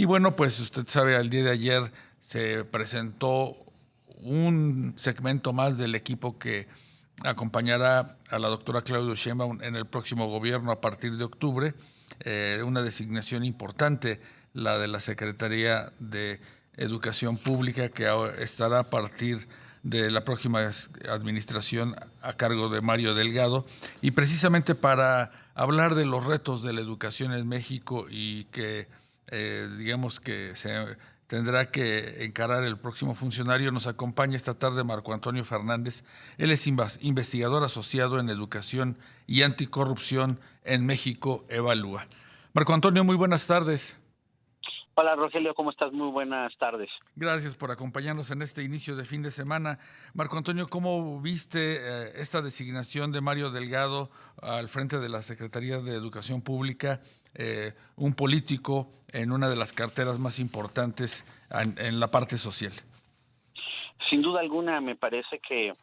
Y bueno, pues usted sabe, al día de ayer se presentó un segmento más del equipo que acompañará a la doctora Claudia Sheinbaum en el próximo gobierno a partir de octubre, una designación importante, la de la Secretaría de Educación Pública, que estará a partir de la próxima administración a cargo de Mario Delgado, y precisamente para hablar de los retos de la educación en México y que digamos que se tendrá que encarar el próximo funcionario. Nos acompaña esta tarde Marco Antonio Fernández. Él es investigador asociado en educación y anticorrupción en México Evalúa. Marco Antonio, muy buenas tardes. Hola Rogelio, ¿cómo estás? Muy buenas tardes. Gracias por acompañarnos en este inicio de fin de semana. Marco Antonio, ¿cómo viste esta designación de Mario Delgado al frente de la Secretaría de Educación Pública, un político en una de las carteras más importantes en la parte social? Sin duda alguna, me parece que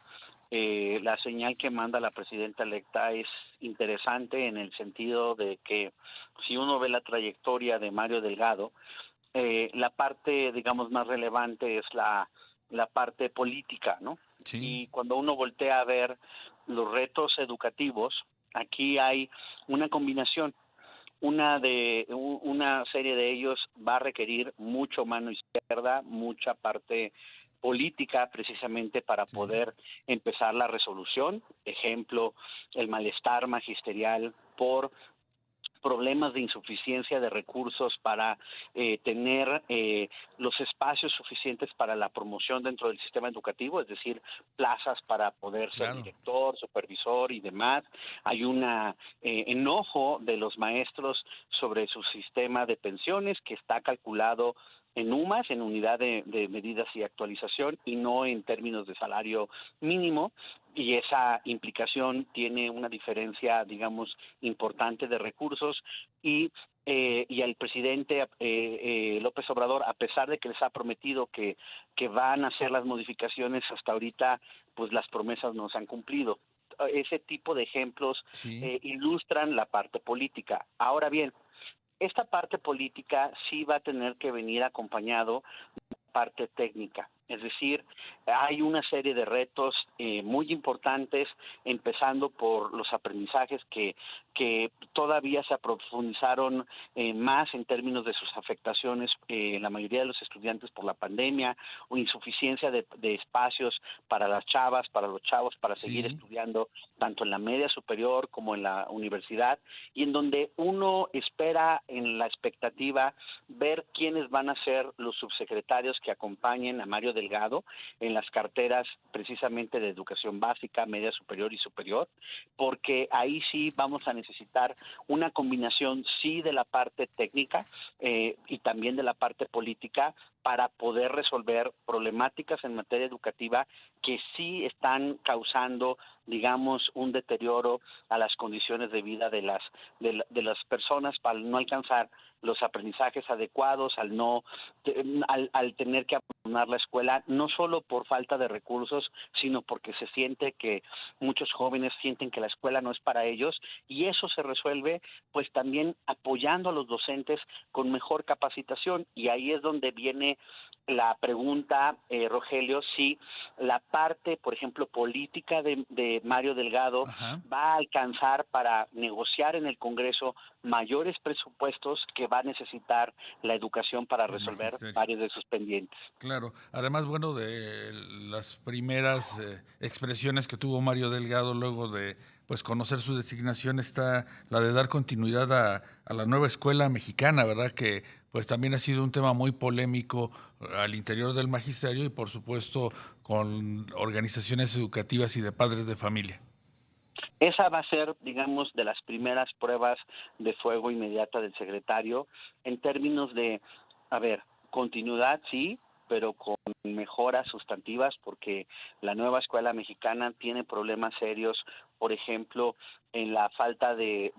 la señal que manda la presidenta electa es interesante en el sentido de que si uno ve la trayectoria de Mario Delgado, la parte, digamos, más relevante es la parte política, ¿no? Sí, Y cuando uno voltea a ver los retos educativos, aquí hay una combinación. Una serie de ellos va a requerir mucho mano izquierda, mucha parte política precisamente para sí, poder empezar la resolución. Ejemplo, el malestar magisterial por problemas de insuficiencia de recursos para tener los espacios suficientes para la promoción dentro del sistema educativo, es decir, plazas para poder ser claro. director, supervisor y demás. Hay un enojo de los maestros sobre su sistema de pensiones que está calculado en UMAS, en unidad de medidas y actualización, y no en términos de salario mínimo, y esa implicación tiene una diferencia, digamos, importante de recursos, y al presidente López Obrador, a pesar de que les ha prometido que van a hacer las modificaciones, hasta ahorita pues las promesas no se han cumplido. Ese tipo de ejemplos Sí, ilustran la parte política. Ahora bien, esta parte política sí va a tener que venir acompañado parte técnica. Es decir, hay una serie de retos muy importantes, empezando por los aprendizajes que todavía se profundizaron más en términos de sus afectaciones en la mayoría de los estudiantes por la pandemia, o insuficiencia de espacios para las chavas, para los chavos, para seguir sí, estudiando tanto en la media superior como en la universidad, y en donde uno espera en la expectativa ver quiénes van a ser los subsecretarios que acompañen a Mario Delgado en las carteras precisamente de educación básica, media superior y superior, porque ahí sí vamos a necesitar una combinación sí de la parte técnica y también de la parte política para poder resolver problemáticas en materia educativa que sí están causando, digamos, un deterioro a las condiciones de vida de las personas para no alcanzar los aprendizajes adecuados, al tener que abandonar la escuela, no solo por falta de recursos, sino porque se siente que muchos jóvenes sienten que la escuela no es para ellos, y eso se resuelve pues también apoyando a los docentes con mejor capacitación. Y ahí es donde viene la pregunta, Rogelio, si la parte, por ejemplo, política de Mario Delgado ajá. va a alcanzar para negociar en el Congreso mayores presupuestos que va a necesitar la educación para El resolver magisterio. varios de sus pendientes. Claro, además, bueno, de las primeras expresiones que tuvo Mario Delgado luego de pues conocer su designación está la de dar continuidad a la nueva escuela mexicana, ¿verdad? Que pues también ha sido un tema muy polémico al interior del magisterio y por supuesto con organizaciones educativas y de padres de familia. Esa va a ser, digamos, de las primeras pruebas de fuego inmediata del secretario en términos de, a ver, continuidad sí, pero con mejoras sustantivas, porque la nueva escuela mexicana tiene problemas serios por ejemplo, en la falta de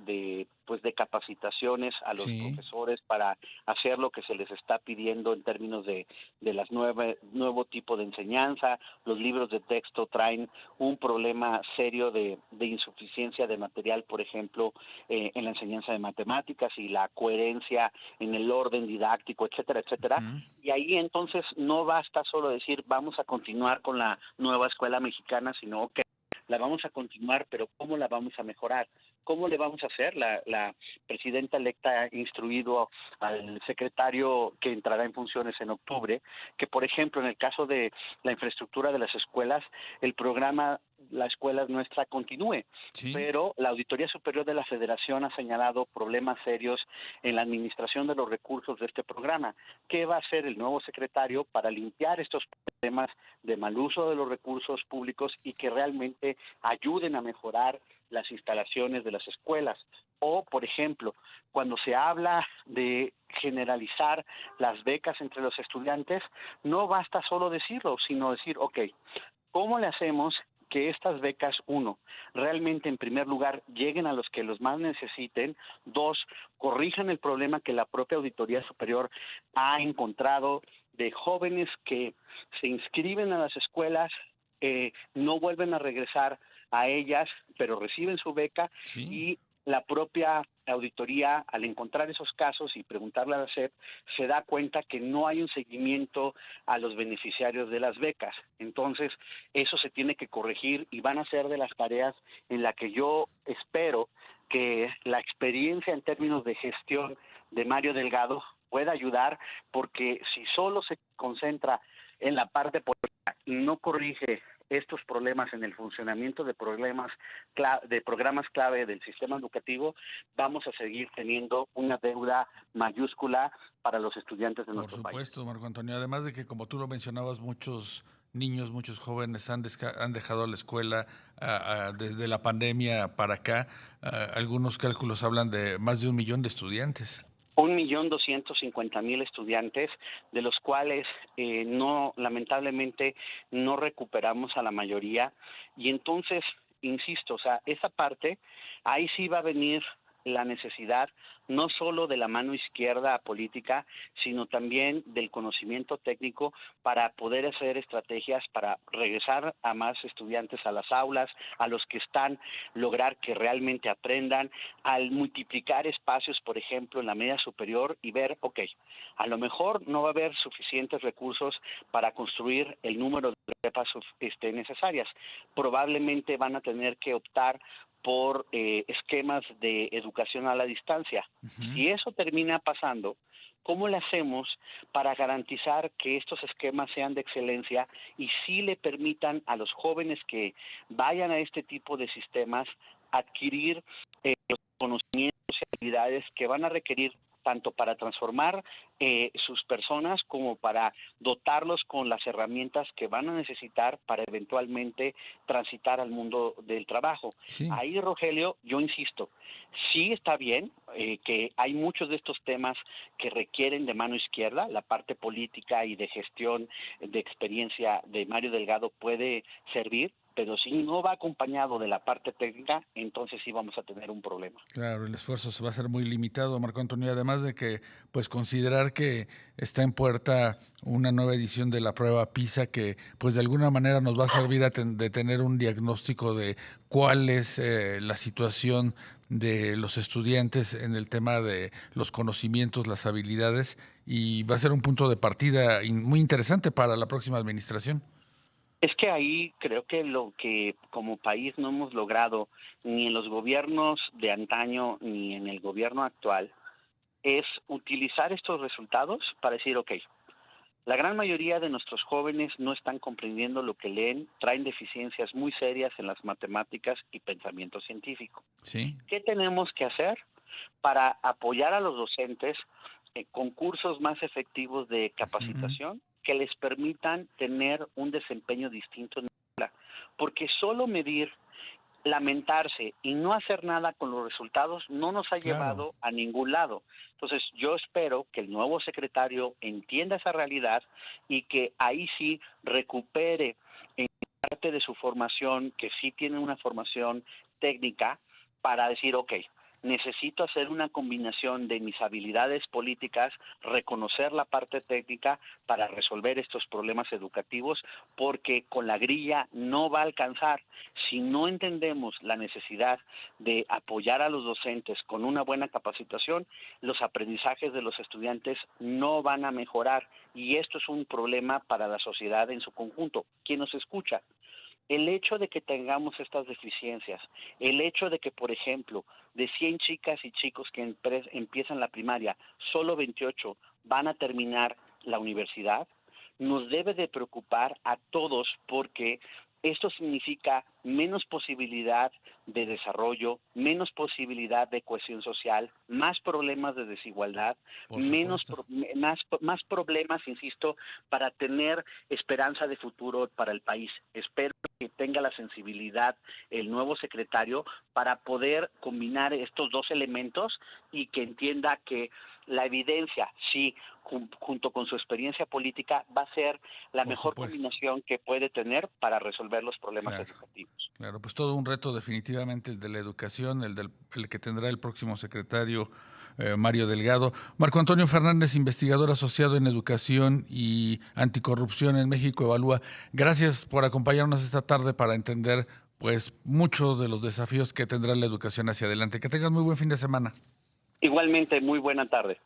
capacitaciones a los Sí. profesores para hacer lo que se les está pidiendo en términos de las nuevo tipo de enseñanza. Los libros de texto traen un problema serio de insuficiencia de material, por ejemplo, en la enseñanza de matemáticas y la coherencia en el orden didáctico, etcétera, etcétera. Ujú. Y ahí entonces no basta solo decir vamos a continuar con la nueva escuela mexicana, sino que la vamos a continuar, pero ¿cómo la vamos a mejorar? ¿Cómo le vamos a hacer? La presidenta electa ha instruido al secretario que entrará en funciones en octubre, que por ejemplo en el caso de la infraestructura de las escuelas, el programa La Escuela Nuestra continúe, Sí. pero la Auditoría Superior de la Federación ha señalado problemas serios en la administración de los recursos de este programa. ¿Qué va a hacer el nuevo secretario para limpiar estos problemas de mal uso de los recursos públicos y que realmente ayuden a mejorar las instalaciones de las escuelas? O, por ejemplo, cuando se habla de generalizar las becas entre los estudiantes, no basta solo decirlo, sino decir, ok, ¿cómo le hacemos que estas becas, uno, realmente en primer lugar lleguen a los que los más necesiten, dos, corrijan el problema que la propia Auditoría Superior ha encontrado de jóvenes que se inscriben a las escuelas, no vuelven a regresar a ellas, pero reciben su beca Sí. y la propia auditoría, al encontrar esos casos y preguntarle a la SEP, se da cuenta que no hay un seguimiento a los beneficiarios de las becas. Entonces, eso se tiene que corregir y van a ser de las tareas en las que yo espero que la experiencia en términos de gestión de Mario Delgado pueda ayudar, porque si solo se concentra en la parte política y no corrige estos problemas en el funcionamiento de programas clave del sistema educativo, vamos a seguir teniendo una deuda mayúscula para los estudiantes de Por nuestro país. supuesto, Marco Antonio. Además de que, como tú lo mencionabas, muchos niños, muchos jóvenes han dejado la escuela desde la pandemia para acá. Algunos cálculos hablan de más de 1 millón de estudiantes. 1.250.000 estudiantes, de los cuales lamentablemente no recuperamos a la mayoría. Y entonces, insisto, o sea, esa parte, ahí sí va a venir la necesidad no solo de la mano izquierda política, sino también del conocimiento técnico para poder hacer estrategias para regresar a más estudiantes a las aulas, a los que están, lograr que realmente aprendan, al multiplicar espacios, por ejemplo, en la media superior y ver, ok, a lo mejor no va a haber suficientes recursos para construir el número de prepas necesarias. Probablemente van a tener que optar por esquemas de educación a la distancia. Ujú. Si eso termina pasando, ¿cómo le hacemos para garantizar que estos esquemas sean de excelencia y sí le permitan a los jóvenes que vayan a este tipo de sistemas adquirir los conocimientos y habilidades que van a requerir tanto para transformar sus personas como para dotarlos con las herramientas que van a necesitar para eventualmente transitar al mundo del trabajo? Sí. Ahí, Rogelio, yo insisto, sí está bien que hay muchos de estos temas que requieren de mano izquierda, la parte política y de gestión de experiencia de Mario Delgado puede servir, pero si no va acompañado de la parte técnica, entonces sí vamos a tener un problema. Claro, el esfuerzo se va a ser muy limitado, Marco Antonio. Además de que, pues, considerar que está en puerta una nueva edición de la prueba PISA que, pues, de alguna manera nos va a servir de tener un diagnóstico de cuál es la situación de los estudiantes en el tema de los conocimientos, las habilidades, y va a ser un punto de partida muy interesante para la próxima administración. Es que ahí creo que lo que como país no hemos logrado ni en los gobiernos de antaño ni en el gobierno actual es utilizar estos resultados para decir, ok, la gran mayoría de nuestros jóvenes no están comprendiendo lo que leen, traen deficiencias muy serias en las matemáticas y pensamiento científico. Sí. ¿Qué tenemos que hacer para apoyar a los docentes con cursos más efectivos de Ujú. capacitación que les permitan tener un desempeño distinto en la escuela? Porque solo medir, lamentarse y no hacer nada con los resultados no nos ha Claro. llevado a ningún lado. Entonces yo espero que el nuevo secretario entienda esa realidad y que ahí sí recupere en parte de su formación, que sí tiene una formación técnica para decir, ok, necesito hacer una combinación de mis habilidades políticas, reconocer la parte técnica para resolver estos problemas educativos, porque con la grilla no va a alcanzar. Si no entendemos la necesidad de apoyar a los docentes con una buena capacitación, los aprendizajes de los estudiantes no van a mejorar, y esto es un problema para la sociedad en su conjunto. ¿Quién nos escucha? El hecho de que tengamos estas deficiencias, el hecho de que, por ejemplo, de 100 chicas y chicos que empiezan la primaria, solo 28 van a terminar la universidad, nos debe de preocupar a todos, porque esto significa menos posibilidad de desarrollo, menos posibilidad de cohesión social, más problemas de desigualdad, más problemas, insisto, para tener esperanza de futuro para el país. Espero que tenga la sensibilidad el nuevo secretario para poder combinar estos dos elementos y que entienda que la evidencia, sí, junto con su experiencia política, va a ser la mejor combinación que puede tener para resolver los problemas educativos. Claro, pues todo un reto definitivamente el de la educación, el que tendrá el próximo secretario Mario Delgado. Marco Antonio Fernández, investigador asociado en educación y anticorrupción en México Evalúa. Gracias por acompañarnos esta tarde para entender pues muchos de los desafíos que tendrá la educación hacia adelante. Que tengas muy buen fin de semana. Igualmente, muy buena tarde.